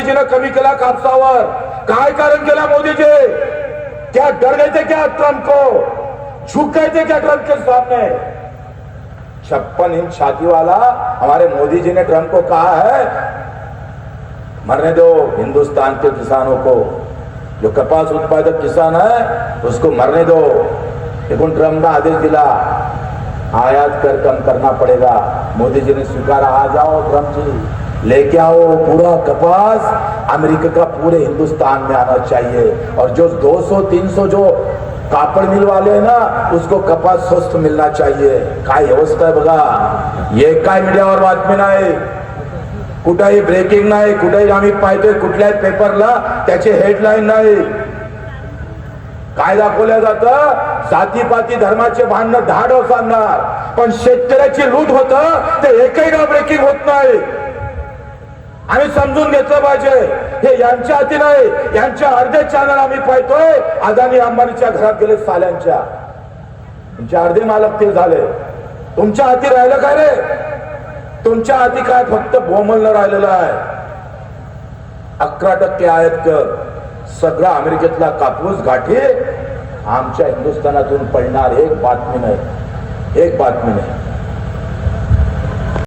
मोदीजीने कमी केला कापसावर. काय कारण केला मोदीजी? क्या डर गए थे क्या ट्रंप को? झुक गए थे क्या ट्रंप के सामने? 56 इंच छाती वाला हमारे मोदी जी ने ट्रंप को कहा है मरने दो हिंदुस्तान के किसानों को, जो कपास उत्पादक किसान है उसको मरने दो. लेकिन ट्रंप ने आदेश दिला आयात कर कम करना पड़ेगा. मोदी जी ने स्वीकारा, आ जाओ ट्रंप जी, लेके आओ पूरा कपास अमेरिका का पूरे हिंदुस्तान में आना चाहिए. और जो 200-300 जो कापड मिल वाले है ना, उसको कपास स्वस्त मिलना चाहिए. काय व्यवस्था आहे बघा. हे काय मीडियावर बातमी नाही, कुठेही ब्रेकिंग नाही, कुठेही आम्ही पाहतोय कुठल्याही पेपरला त्याची हेडलाईन नाही. काय दाखवलं जातं? जातीपाती धर्माचे भांडण 10 दिवस आणणार, पण शेतकऱ्याची लूट होतं ते एकही नाव ब्रेकिंग होत नाही. आम्ही समजून घेतलं पाहिजे. हे यांच्या हाती नाही, यांच्या अर्धे चॅनल आम्ही पाहतोय अदानी अंबानीच्या घरात गेले साल्यांच्या. तुमचे अर्धे मालक ते झाले. तुमच्या हाती राहिलं काय रे? तुमच्या हाती काय फक्त बोंबलणं राहिलेलं आहे. 11% आयात कर, सगळा अमेरिकेतला कापूस गाठी आमच्या हिंदुस्थानातून पडणार. एक बातमी नाही, एक बातमी नाही.